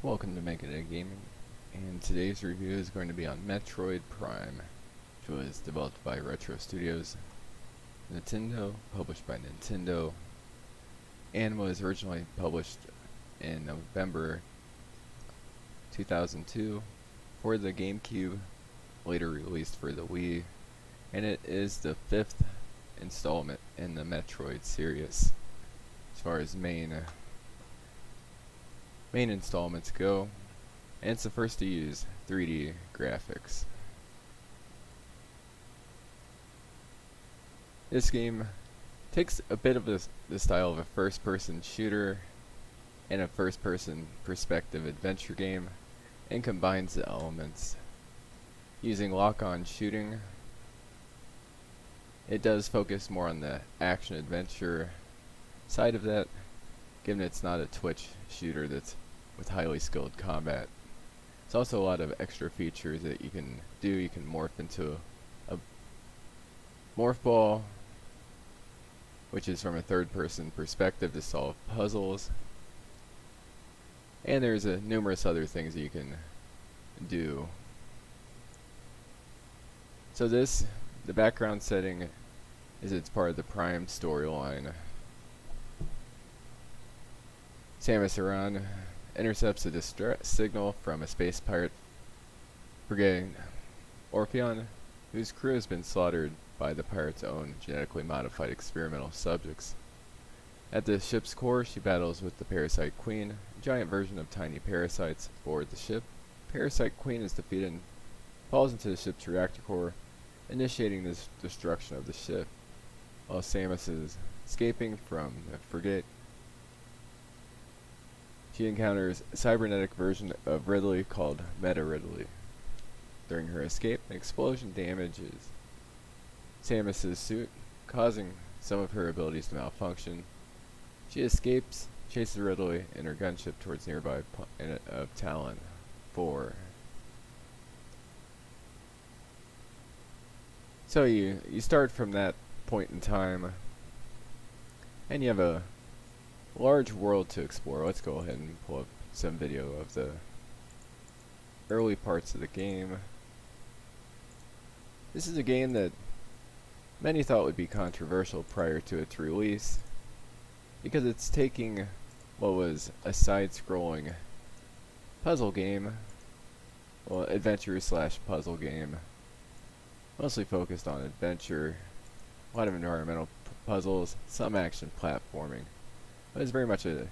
Welcome to Make It A Gaming, and today's review is going to be on Metroid Prime, which was developed by Retro Studios, Nintendo, published by Nintendo, and was originally published in November 2002 for the GameCube, later released for the Wii, and it is the fifth installment in the Metroid series as far as main installments go, and it's the first to use 3D graphics. This game takes a bit of the style of a first-person shooter and a first-person perspective adventure game and combines the elements. Using lock-on shooting, it does focus more on the action-adventure side of that, given it's not a twitch shooter that's with highly skilled combat. There's also a lot of extra features that you can do. You can morph into a morph ball, which is from a third-person perspective to solve puzzles. And there's numerous other things that you can do. So the background setting is it's part of the Prime storyline. Samus Aran intercepts a distress signal from a space pirate brigade, Orpheon, whose crew has been slaughtered by the pirate's own genetically modified experimental subjects. At the ship's core, she battles with the Parasite Queen, a giant version of tiny parasites aboard the ship. Parasite Queen is defeated and falls into the ship's reactor core, initiating the destruction of the ship, while Samus is escaping from the frigate. She encounters a cybernetic version of Ridley called Meta Ridley. During her escape, an explosion damages Samus's suit, causing some of her abilities to malfunction. She escapes, chases Ridley and her gunship towards nearby planet of Talon 4. So you start from that point in time, and you have a large world to explore. Let's go ahead and pull up some video of the early parts of the game. This is a game that many thought would be controversial prior to its release, because it's taking what was a side-scrolling puzzle game, well, adventure slash puzzle game, mostly focused on adventure, a lot of environmental puzzles, some action platforming. But it's very much a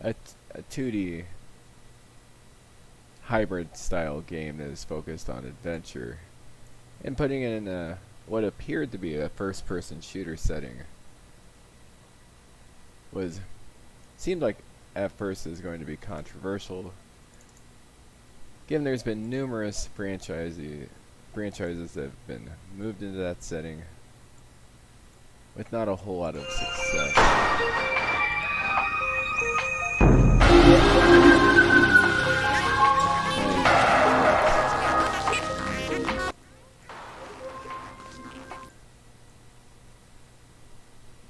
2D hybrid style game that is focused on adventure, and putting it in what appeared to be a first-person shooter setting seemed like at first is going to be controversial, given there's been numerous franchises that have been moved into that setting with not a whole lot of success.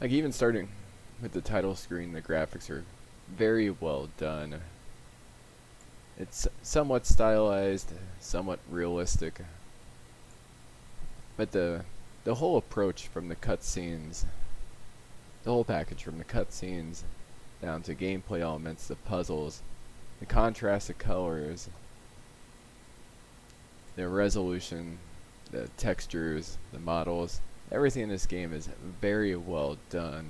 Like, even starting with the title screen, the graphics are very well done. It's somewhat stylized, somewhat realistic, but the whole approach from the cutscenes, the whole package from the cutscenes down to gameplay elements, the puzzles, the contrasted colors, the resolution, the textures, the models, everything in this game is very well done,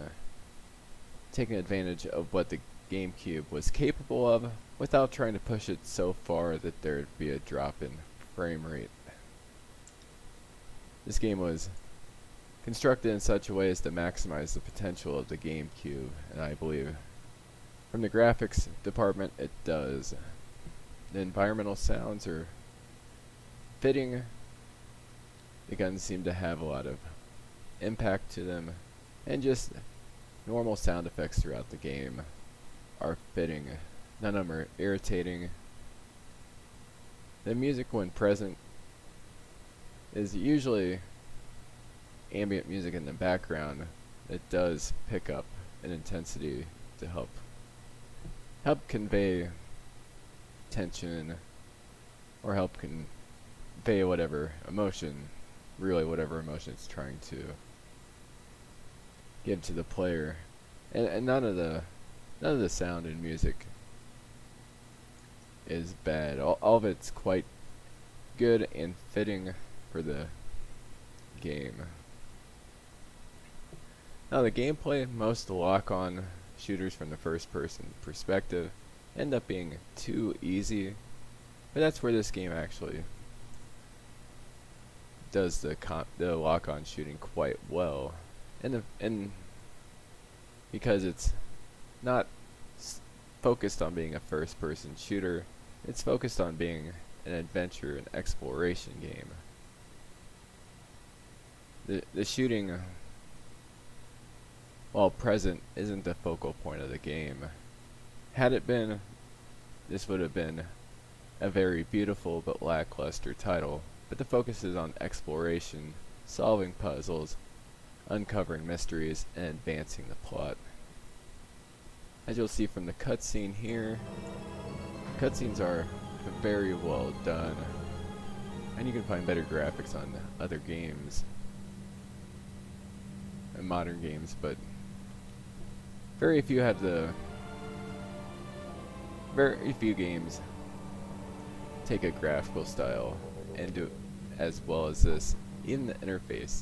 taking advantage of what the GameCube was capable of without trying to push it so far that there'd be a drop in frame rate. This game was constructed in such a way as to maximize the potential of the GameCube, and I believe from the graphics department it does. The environmental sounds are fitting. The guns seem to have a lot of impact to them, and just normal sound effects throughout the game are fitting. None of them are irritating. The music, when present, is usually ambient music in the background. It does pick up an intensity to help convey tension or help convey whatever emotion, really whatever emotion it's trying to give to the player. And none of the sound and music is bad. All of it's quite good and fitting for the game. Now the gameplay, most lock-on shooters from the first-person perspective end up being too easy, but that's where this game actually does the lock-on shooting quite well, and because it's not focused on being a first-person shooter, it's focused on being an adventure and exploration game. The shooting, while present, isn't the focal point of the game. Had it been, this would have been a very beautiful but lackluster title, but the focus is on exploration, solving puzzles, uncovering mysteries, and advancing the plot. As you'll see from the cutscene here, cutscenes are very well done, and you can find better graphics on other games and modern games, but very few games take a graphical style and do it as well as this. Even the interface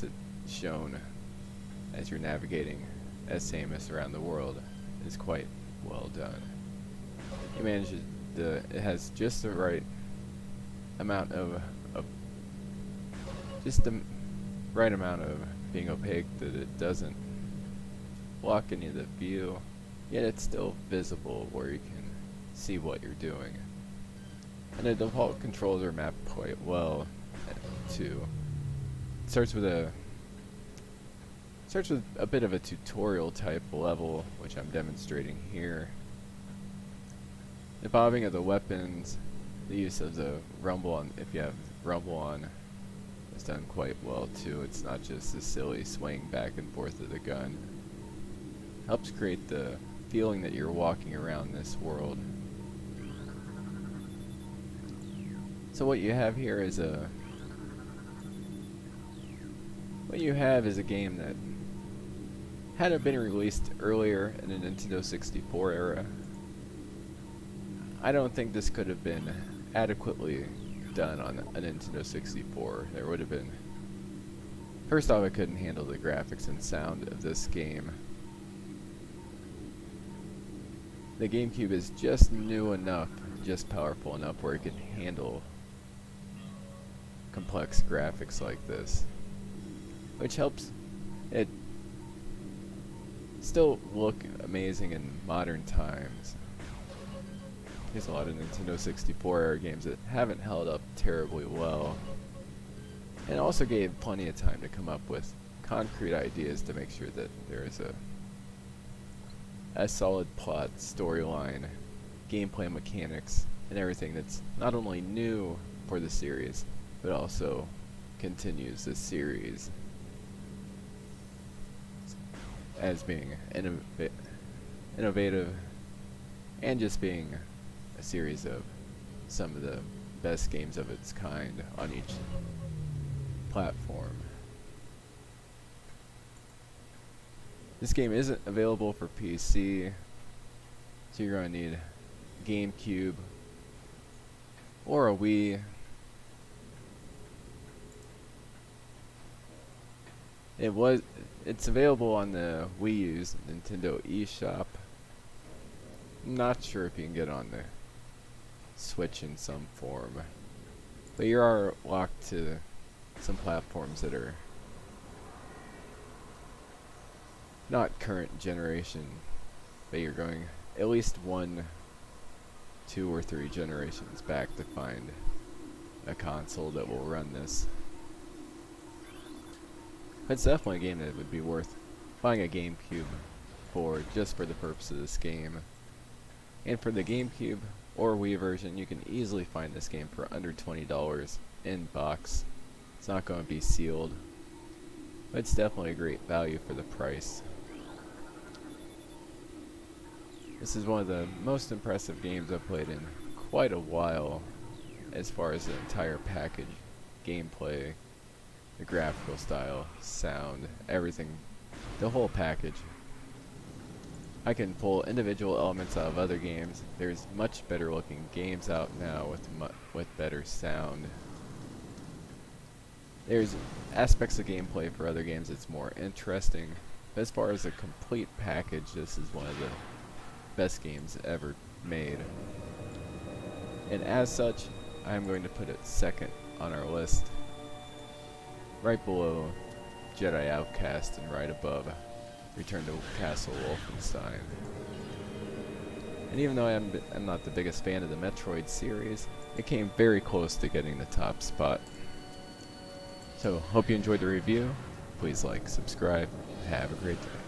that's shown as you're navigating as Samus around the world is quite well done. You manage it has just the right amount of being opaque that it doesn't block any of the view, yet it's still visible where you can see what you're doing. And the default controls are mapped quite well too. It starts with a bit of a tutorial type level, which I'm demonstrating here. The bobbing of the weapons, the use of the rumble on, if you have rumble on, is done quite well too. It's not just a silly swaying back and forth of the gun. Helps create the feeling that you're walking around this world. So what you have here is a game that, had it been released earlier in the Nintendo 64 era, I don't think this could have been adequately done on a Nintendo 64. There would have been, first off, it couldn't handle the graphics and sound of this game. The GameCube is just new enough, just powerful enough where it can handle complex graphics like this, which helps it still look amazing in modern times. There's a lot of Nintendo 64 era games that haven't held up terribly well, and also gave plenty of time to come up with concrete ideas to make sure that there is a solid plot, storyline, gameplay mechanics, and everything that's not only new for the series, but also continues the series as being innovative and just being a series of some of the best games of its kind on each platform. This game isn't available for PC, so you're going to need GameCube or a Wii. It's available on the Wii U's Nintendo eShop. I'm not sure if you can get on the Switch in some form, but you are locked to some platforms that are not current generation, but you're going at least 1, 2, or 3 generations back to find a console that will run this. It's definitely a game that would be worth buying a GameCube for, just for the purpose of this game. And for the GameCube or Wii version, you can easily find this game for under $20 in box. It's not going to be sealed, but it's definitely a great value for the price. This is one of the most impressive games I've played in quite a while as far as the entire package. Gameplay, the graphical style, sound, everything. The whole package. I can pull individual elements out of other games. There's much better looking games out now with better sound. There's aspects of gameplay for other games that's more interesting. But as far as a complete package, this is one of the best games ever made. And as such, I'm going to put it second on our list, right below Jedi Outcast and right above Return to Castle Wolfenstein. And even though I'm not the biggest fan of the Metroid series, it came very close to getting the top spot. So, hope you enjoyed the review. Please like, subscribe, have a great day.